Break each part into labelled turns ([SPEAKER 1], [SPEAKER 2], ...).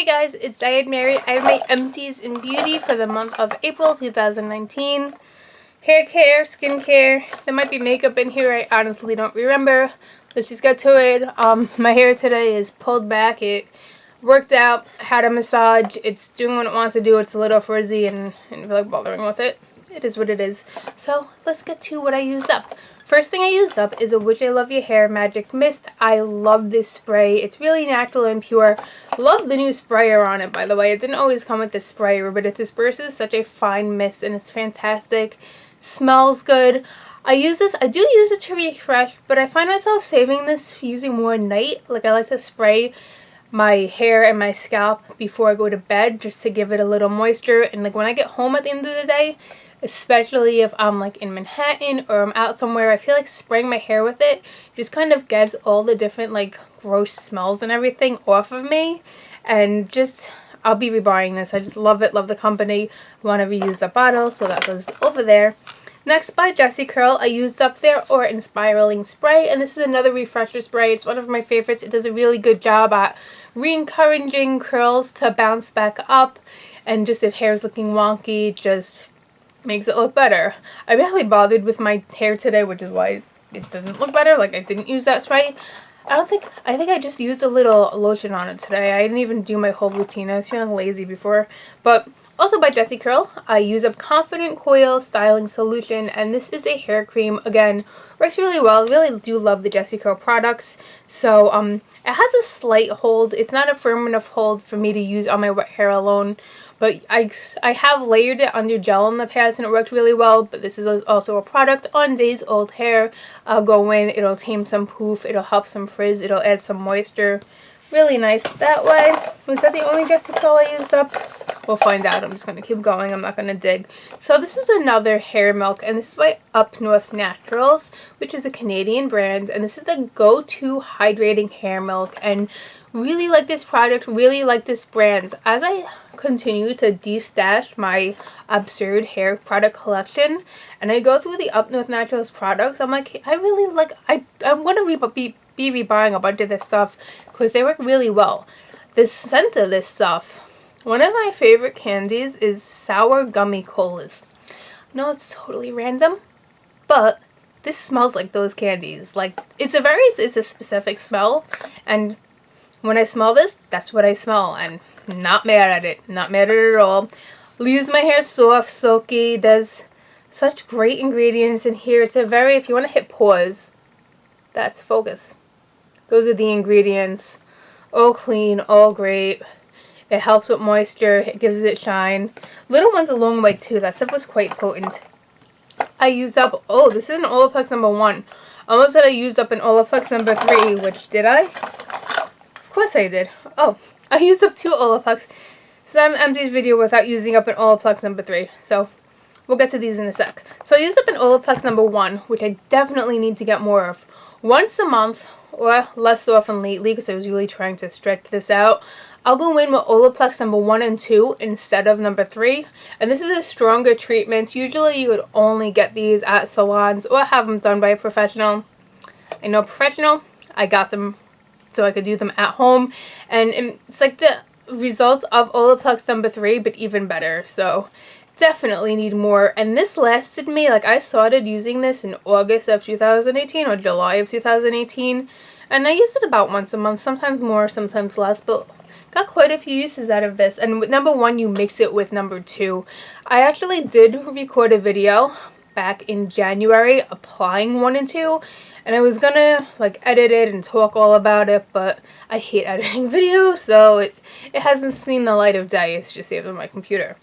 [SPEAKER 1] Hey guys, it's Diet Mary. I have my Empties in Beauty for the month of April 2019. Hair care, skincare, there might be makeup in here, I honestly don't remember. Let's just get to it. My hair today is pulled back. It worked out, had a massage, it's doing what it wants to do. It's a little frizzy and I don't feel like bothering with it. It is what it is. So let's get to what I used up. First thing I used up is a Which I Love Your Hair Magic Mist. I love this spray. It's really natural and pure. Love the new sprayer on it, by the way. It didn't always come with this sprayer, but it disperses such a fine mist and it's fantastic. Smells good. I do use it to refresh, but I find myself saving this using more at night. Like I like to spray my hair and my scalp before I go to bed just to give it a little moisture. And like when I get home at the end of the day, especially if I'm like in Manhattan or I'm out somewhere, I feel like spraying my hair with it just kind of gets all the different like gross smells and everything off of me. And just, I'll be rebuying this. I just love it, love the company. Want to reuse the bottle, so that goes over there. Next, by Jessicurl, I used up their Inspiraling spray, and this is another refresher spray. It's one of my favorites. It does a really good job at re-encouraging curls to bounce back up, and just if hair's looking wonky, just makes it look better. I barely bothered with my hair today, which is why it doesn't look better. Like I didn't use that spray. I think I just used a little lotion on it today. I didn't even do my whole routine. I was feeling lazy before. But also by Jessicurl, I use up Confident Coils Styling Solution, and this is a hair cream. Again, works really well. Really do love the Jessicurl products. So it has a slight hold. It's not a firm enough hold for me to use on my wet hair alone. But I have layered it under gel in the past and it worked really well. But this is also a product on days old hair. I'll go in, it'll tame some poof, it'll help some frizz, it'll add some moisture. Really nice that way. Was that the only Jessicurl I used up? We'll find out. I'm just going to keep going. I'm not going to dig. So this is another hair milk, and this is by Up North Naturals, which is a Canadian brand. And this is the go-to hydrating hair milk. And really like this product, really like this brand. As I continue to de-stash my absurd hair product collection, and I go through the Up North Naturals products, I'm like, I really like, I want to be rebuying a bunch of this stuff because they work really well. The scent of this stuff, one of my favorite candies is sour gummy colas. No, it's totally random, but this smells like those candies. Like it's a specific smell, and when I smell this, that's what I smell, and not mad at it. Not mad at it at all. Leaves my hair soft, silky. There's such great ingredients in here. It's a very, if you want to hit pause, that's focus. Those are the ingredients. All clean, all great. It helps with moisture. It gives it shine. Little one's a long way too. That stuff was quite potent. I used up, oh, this is an Olaplex number 1. I almost said I used up an Olaplex number 3, which did I? Of course I did. Oh, I used up 2 Olaplex. It's not an Empties video without using up an Olaplex number 3. So we'll get to these in a sec. So I used up an Olaplex number 1, which I definitely need to get more of. Once a month, or less often lately, because I was really trying to stretch this out, I'll go in with Olaplex number 1 and 2 instead of number 3. And this is a stronger treatment. Usually you would only get these at salons or have them done by a professional. I know professional. I got them so I could do them at home. And it's like the results of Olaplex number 3, but even better. So definitely need more. And this lasted me, like I started using this in August of 2018 or July of 2018. And I used it about once a month, sometimes more, sometimes less, but got quite a few uses out of this. And with number 1, you mix it with number 2. I actually did record a video back in January applying 1 and 2. And I was gonna like edit it and talk all about it, but I hate editing videos, so it hasn't seen the light of day. It's just saved on my computer.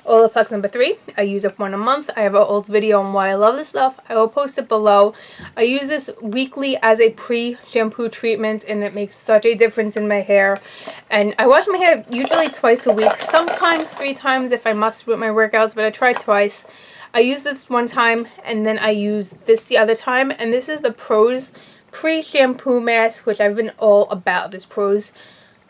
[SPEAKER 1] Olaplex number 3, I use up 1 a month. I have an old video on why I love this stuff. I will post it below. I use this weekly as a pre-shampoo treatment, and it makes such a difference in my hair. And I wash my hair usually twice a week, sometimes 3 times if I must with my workouts, but I try twice. I use this one time, and then I use this the other time, and this is the Prose Pre-Shampoo Mask, which I've been all about this Prose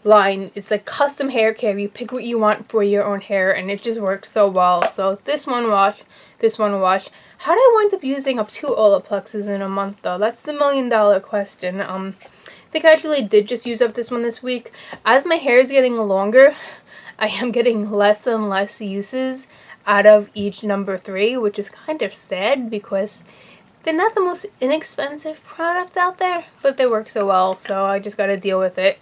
[SPEAKER 1] line. It's like custom hair care. You pick what you want for your own hair, and it just works so well. So this one wash, this one wash. How did I wind up using up 2 Olaplexes in a month, though? That's the $1,000,000 question. think I actually did just use up this one this week. As my hair is getting longer, I am getting less and less uses out of each number 3, which is kind of sad because they're not the most inexpensive product out there, but they work so well, so I just gotta deal with it.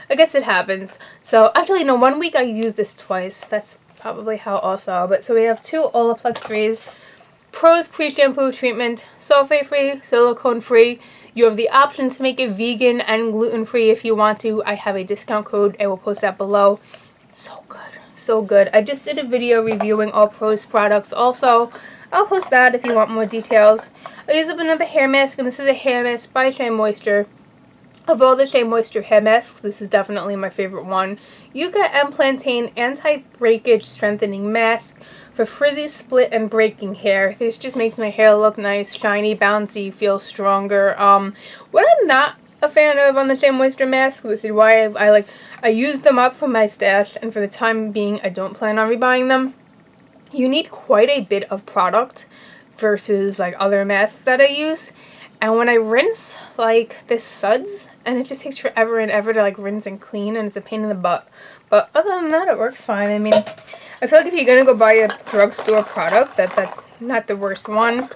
[SPEAKER 1] I guess it happens. So actually no, one week I used this twice. That's probably how also. But so we have 2 Olaplex 3s. Prose Pre-Shampoo Treatment, sulfate-free, silicone-free. You have the option to make it vegan and gluten-free if you want to. I have a discount code. I will post that below. So good. So good. I just did a video reviewing all Prose products also. I'll post that if you want more details. I use up another hair mask, and this is a hair mask by SheaMoisture. Of all the SheaMoisture hair masks, this is definitely my favorite one. Yucca and Plantain Anti-Breakage Strengthening Mask for frizzy, split, and breaking hair. This just makes my hair look nice, shiny, bouncy, feel stronger. What I'm not a fan of on the SheaMoisture mask, which is why I used them up from my stash, and for the time being, I don't plan on rebuying them. You need quite a bit of product versus like other masks that I use. And when I rinse, like, this suds, and it just takes forever and ever to like rinse and clean, and it's a pain in the butt. But other than that, it works fine. I mean, I feel like if you're gonna go buy a drugstore product, that's not the worst one.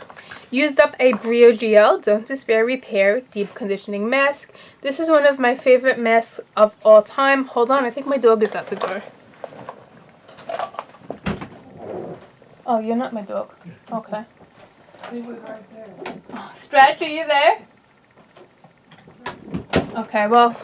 [SPEAKER 1] Used up a Briogeo Don't Despair Repair Deep Conditioning Mask. This is one of my favorite masks of all time. Hold on, I think my dog is at the door. Oh, you're not my dog. Okay.
[SPEAKER 2] He was right there.
[SPEAKER 1] Oh, Stretch, are you there? Okay, well,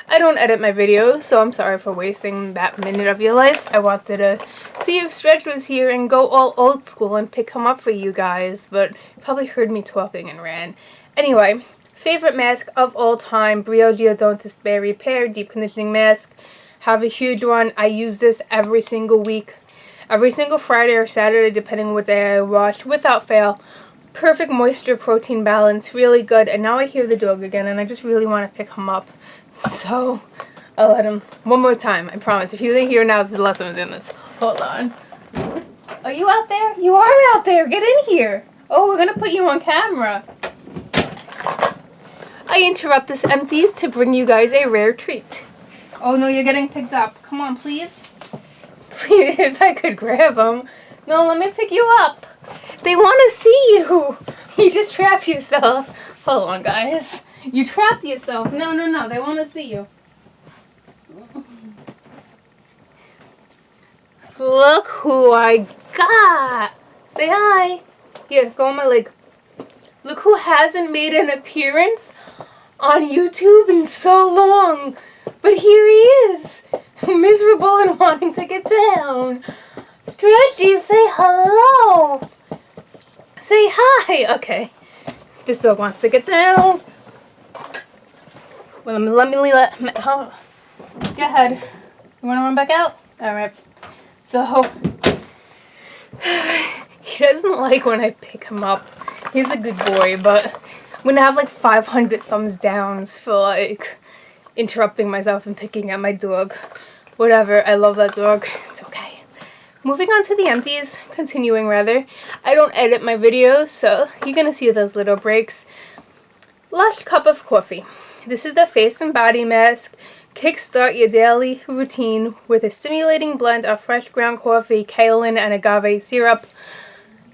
[SPEAKER 1] I don't edit my videos, so I'm sorry for wasting that minute of your life. I wanted to see if Stretch was here and go all old school and pick him up for you guys, but you probably heard me talking and ran. Anyway, favorite mask of all time, Briogeo Don't Despair Repair Deep Conditioning Mask. Have a huge one. I use this every single week. Every single Friday or Saturday, depending on what day I wash, without fail. Perfect moisture protein balance, really good. And now I hear the dog again, and I just really want to pick him up. So I'll let him one more time, I promise. If he's in here now, this is the last time I'm doing this. Hold on. Are you out there? You are out there. Get in here. Oh, we're going to put you on camera. I interrupt this Empties to bring you guys a rare treat. Oh no, you're getting picked up. Come on, please. Please, if I could grab him. No, let me pick you up. They want to see you. You just trapped yourself. Hold on, guys. You trapped yourself. No, no, no. They want to see you. Look who I got. Say hi. Here, go on my leg. Look who hasn't made an appearance on YouTube in so long. But here he is. Miserable and wanting to get down. Stretchy, say hello. Say hi. Okay. This dog wants to get down. Well, let me oh. Go ahead. You want to run back out? Alright. So, he doesn't like when I pick him up. He's a good boy, but when I have like 500 thumbs downs for like interrupting myself and picking at my dog. Whatever, I love that dog. It's okay. Moving on to the Empties, continuing rather. I don't edit my videos, so you're gonna see those little breaks. Lush Cup of Coffee. This is the face and body mask. Kickstart your daily routine with a stimulating blend of fresh ground coffee, kaolin, and agave syrup.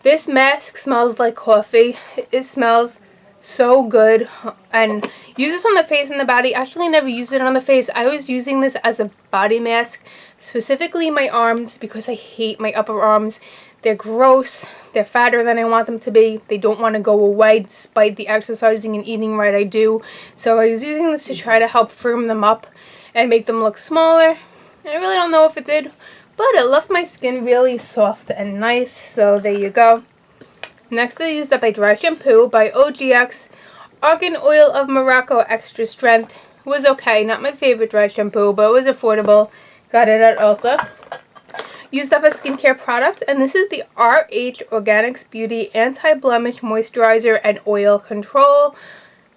[SPEAKER 1] This mask smells like coffee. It smells so good, and use this on the face and the body. Actually never used it on the face. I was using this as a body mask, specifically my arms, because I hate my upper arms. They're gross. They're fatter than I want them to be. They don't want to go away despite the exercising and eating right I do. So I was using this to try to help firm them up and make them look smaller. I really don't know if it did, but it left my skin really soft and nice. So there you go. Next, I used up a dry shampoo by OGX. Argan Oil of Morocco Extra Strength. It was okay. Not my favorite dry shampoo, but it was affordable. Got it at Ulta. Used up a skincare product, and this is the RH Organics Beauty Anti-Blemish Moisturizer and Oil Control.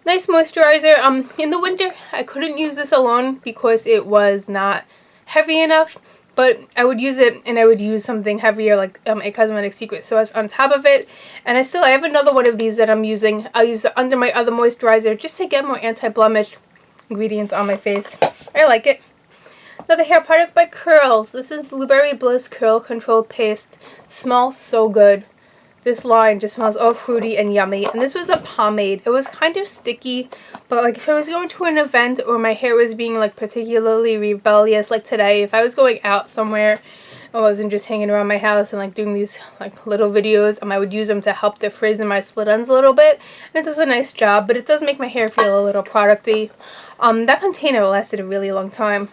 [SPEAKER 1] Nice moisturizer. In the winter, I couldn't use this alone because it was not heavy enough. But I would use it, and I would use something heavier like a Cosmetic Secret Sauce on top of it. And I have another one of these that I'm using. I'll use it under my other moisturizer just to get more anti-blemish. ingredients on my face. I like it. Another hair product by Coils. This is Blueberry Bliss Curl Control Paste. Smells so good. This line just smells all fruity and yummy. And this was a pomade. It was kind of sticky, but like if I was going to an event or my hair was being like particularly rebellious, like today, if I was going out somewhere, I wasn't just hanging around my house and like doing these like little videos, I would use them to help the frizz in my split ends a little bit. And it does a nice job, but it does make my hair feel a little producty. That container lasted a really long time.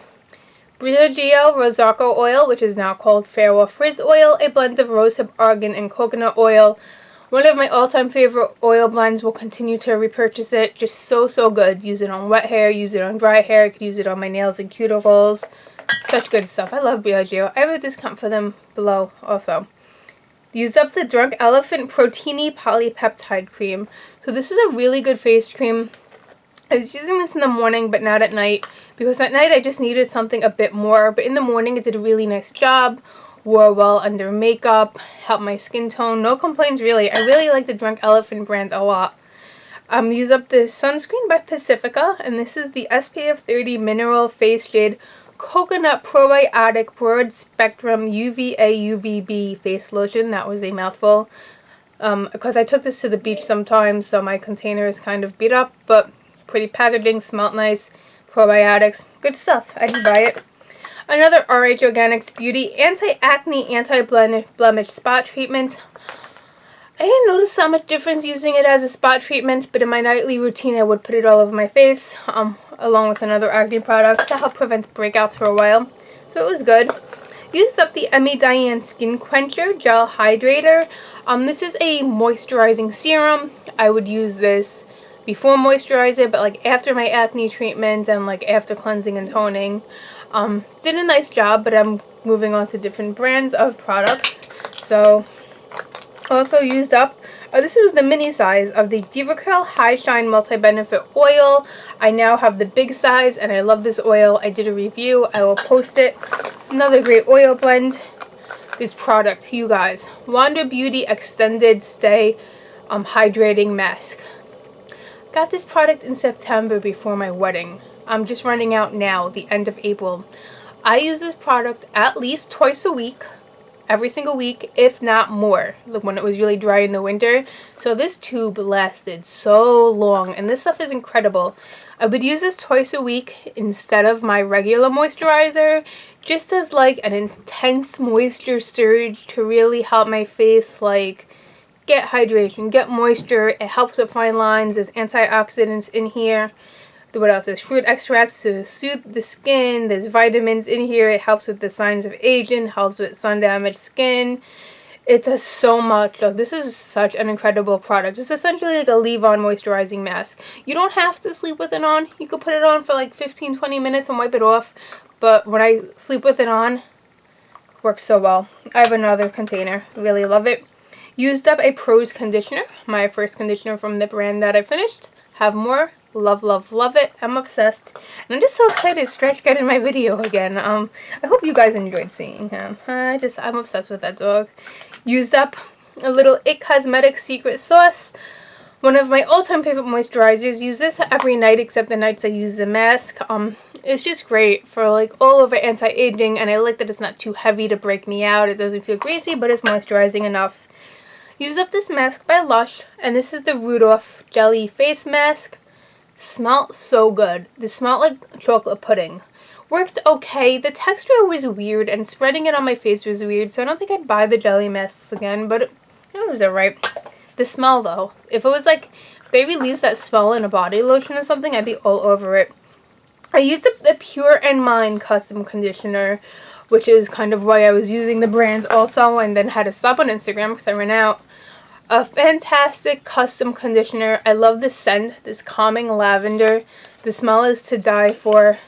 [SPEAKER 1] Briogeo Rosarco Oil, which is now called Farewell Frizz Oil, a blend of rosehip, argan, and coconut oil. One of my all-time favorite oil blends. Will continue to repurchase it. Just so good. Use it on wet hair, use it on dry hair. I could use it on my nails and cuticles. Such good stuff. I love Briogeo. I have a discount for them below also. Used up the Drunk Elephant Protini Polypeptide Cream. So this is a really good face cream. I was using this in the morning but not at night, because at night I just needed something a bit more, but in the morning it did a really nice job, wore well under makeup, helped my skin tone, no complaints really. I really like the Drunk Elephant brand a lot. Use up the sunscreen by Pacifica, and this is the SPF 30 Mineral Face Shade Coconut Probiotic Broad Spectrum UVA UVB Face Lotion. That was a mouthful, because I took this to the beach sometimes, so my container is kind of beat up, but pretty packaging, smelled nice, probiotics, good stuff. I did buy it. Another RH Organics Beauty Anti-Acne, Anti-Blemish Spot Treatment. I didn't notice that much difference using it as a spot treatment, but in my nightly routine I would put it all over my face, along with another acne product to help prevent breakouts for a while. So it was good. Used up the Emmy Diane Skin Quencher Gel Hydrator. This is a moisturizing serum. I would use this before moisturizer, but like after my acne treatment and like after cleansing and toning. Did a nice job, but I'm moving on to different brands of products. So also used up, this was the mini size of the Jessicurl High Shine Multi-Benefit Oil. I now have the big size and I love this oil. I did a review. I will post it. It's another great oil blend. This product, you guys, Wander Beauty Extended Stay Hydrating Mask. Got this product in September before my wedding. I'm just running out now, the end of April. I use this product at least twice a week, every single week, if not more, when it was really dry in the winter. So this tube lasted so long, and this stuff is incredible. I would use this twice a week instead of my regular moisturizer, just as like an intense moisture surge to really help my face like get hydration, get moisture. It helps with fine lines. There's antioxidants in here. What else? There's fruit extracts to soothe the skin. There's vitamins in here. It helps with the signs of aging, helps with sun-damaged skin. It does so much. Like, this is such an incredible product. It's essentially like a leave-on moisturizing mask. You don't have to sleep with it on. You could put it on for like 15-20 minutes and wipe it off. But when I sleep with it on, it works so well. I have another container. Really love it. Used up a Prose conditioner, my first conditioner from the brand that I finished. Have more. Love, love, love it. I'm obsessed. And I'm just so excited Stretch got in my video again. I hope you guys enjoyed seeing him. I'm obsessed with that dog. Used up a little It Cosmetics Secret Sauce. One of my all-time favorite moisturizers. Use this every night except the nights I use the mask. It's just great for like all over anti-aging, and I like that it's not too heavy to break me out. It doesn't feel greasy, but it's moisturizing enough. Use up this mask by Lush, and this is the Rudolph Jelly Face Mask. Smelled so good. This smelled like chocolate pudding. Worked okay. The texture was weird, and spreading it on my face was weird, so I don't think I'd buy the jelly masks again, but it was alright. The smell, though, if it was like, if they released that smell in a body lotion or something, I'd be all over it. I used up the Pure and Mind Custom Conditioner, which is kind of why I was using the brand also, and then had to stop on Instagram because I ran out. A fantastic custom conditioner. I love the scent, this calming lavender. The smell is to die for.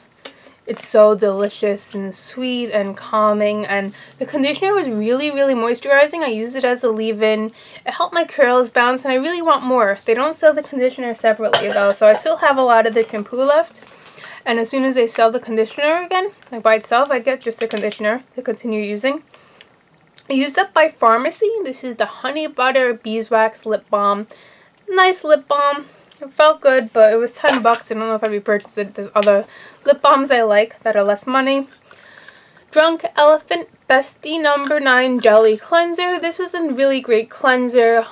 [SPEAKER 1] It's so delicious and sweet and calming, and the conditioner was really, really moisturizing. I used it as a leave-in. It helped my curls bounce, and I really want more. They don't sell the conditioner separately though, so I still have a lot of the shampoo left. And as soon as they sell the conditioner again, like by itself, I'd get just the conditioner to continue using. Used up by Farmacy. This is the Honey Butter Beeswax Lip Balm. Nice lip balm. It felt good, but it was $10. I don't know if I'd repurchase it. There's other lip balms I like that are less money. Drunk Elephant Bestie number 9 Jelly Cleanser. This was a really great cleanser,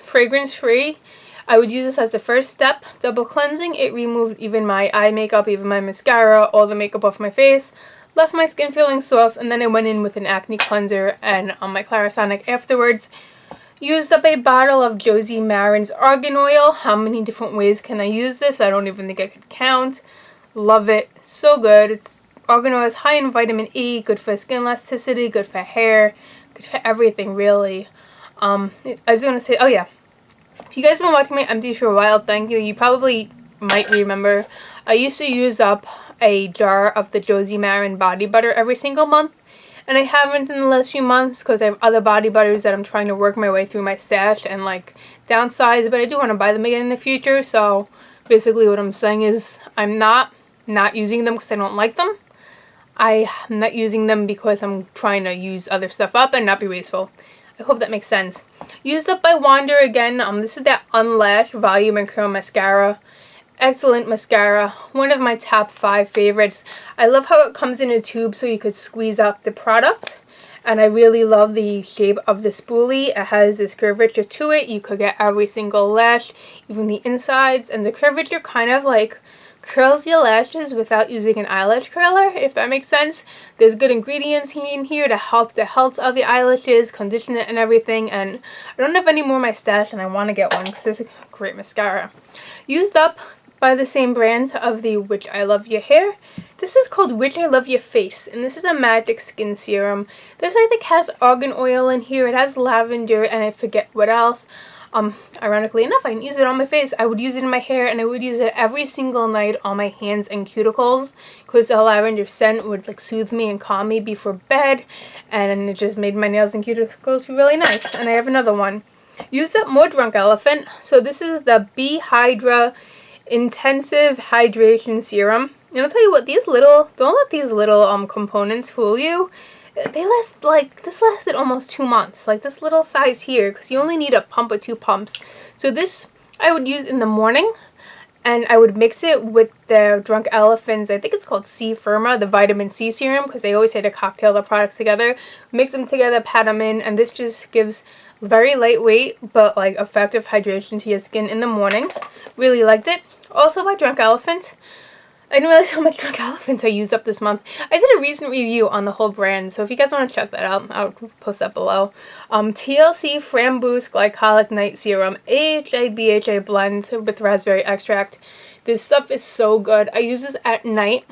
[SPEAKER 1] fragrance free. I would use this as the first step, double cleansing. It removed even my eye makeup, even my mascara, all the makeup off my face. Left my skin feeling soft, and then I went in with an acne cleanser and my Clarisonic afterwards. Used up a bottle of Josie Maran's Argan Oil. How many different ways can I use this? I don't even think I could count. Love it. So good. Argan Oil is high in vitamin E, good for skin elasticity, good for hair, good for everything really. I was going to say, oh yeah. If you guys have been watching my Empties for a while, thank you. You probably might remember I used to use up a jar of the Josie Maran body butter every single month. And I haven't in the last few months because I have other body butters that I'm trying to work my way through my stash and like downsize. But I do want to buy them again in the future. So basically what I'm saying is I'm not using them because I don't like them. I'm not using them because I'm trying to use other stuff up and not be wasteful. I hope that makes sense. Used up by Wander again. This is that Unlash Volume and Curl Mascara. Excellent mascara. One of my top 5 favorites. I love how it comes in a tube so you could squeeze out the product. And I really love the shape of the spoolie. It has this curvature to it. You could get every single lash, even the insides. And the curvature kind of like curls your lashes without using an eyelash curler, if that makes sense. There's good ingredients in here to help the health of your eyelashes, condition it and everything. And I don't have any more in my stash and I want to get one because it's a great mascara. Used up by the same brand of the Which I Love Your Hair. This is called Which I Love Your Face, and this is a magic skin serum. This I think has argan oil in here. It has lavender and I forget what else. Ironically enough, I didn't use it on my face. I would use it in my hair and I would use it every single night on my hands and cuticles because the lavender scent would like soothe me and calm me before bed, and it just made my nails and cuticles really nice. And I have another one. Used up more Drunk Elephant. So this is the B Hydra Intensive Hydration Serum. And I'll tell you what, don't let these little components fool you. They last, like, this lasted almost 2 months. Like, this little size here, because you only need a pump or 2 pumps. So this I would use in the morning, and I would mix it with the Drunk Elephant's, I think it's called C Firma, the vitamin C serum, because they always say to cocktail the products together. Mix them together, pat them in, and this just gives very lightweight but like effective hydration to your skin in the morning. Really liked it. Also by Drunk Elephant. I didn't realize how much Drunk Elephant I used up this month. I did a recent review on the whole brand, so if you guys want to check that out, I'll post that below. TLC Framboos Glycolic Night Serum, AHA BHA blend with raspberry extract. This stuff is so good. I use this at night.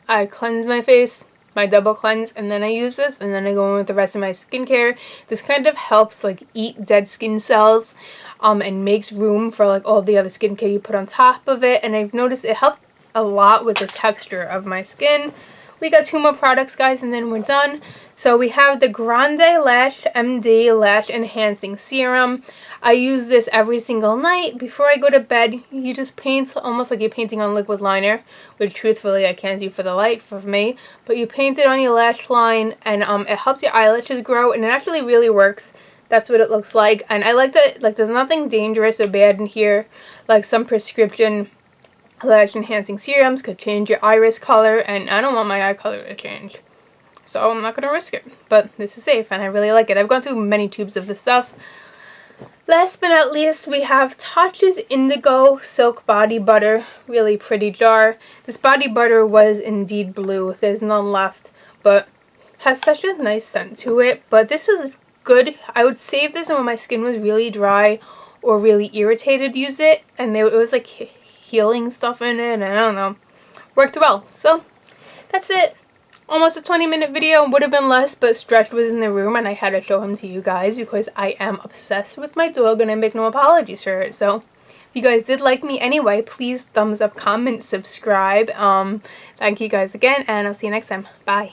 [SPEAKER 1] I cleanse my face, my double cleanse, and then I use this, and then I go in with the rest of my skincare. This kind of helps like eat dead skin cells, and makes room for like all the other skincare you put on top of it. And I've noticed it helps a lot with the texture of my skin. We got 2 more products, guys, and then we're done. So we have the Grande Lash MD Lash Enhancing Serum. I use this every single night. Before I go to bed, you just paint almost like you're painting on liquid liner, which truthfully I can't do for the light for me. But you paint it on your lash line, and it helps your eyelashes grow, and it actually really works. That's what it looks like. And I like that, like, there's nothing dangerous or bad in here. Like some prescription lash enhancing serums could change your iris color, and I don't want my eye color to change, so I'm not going to risk it. But this is safe and I really like it. I've gone through many tubes of this stuff. Last but not least, we have Tatcha's Indigo Silk Body Butter. Really pretty jar. This body butter was indeed blue. There's none left, but has such a nice scent to it. But this was good. I would save this when my skin was really dry or really irritated, use it, and it was like healing stuff in it, and I don't know, worked well. So that's it. Almost a 20-minute video. Would have been less, but Stretch was in the room and I had to show him to you guys because I am obsessed with my dog and I make no apologies for it. So if you guys did like me anyway, please thumbs up, comment, subscribe. Thank you guys again, and I'll see you next time. Bye.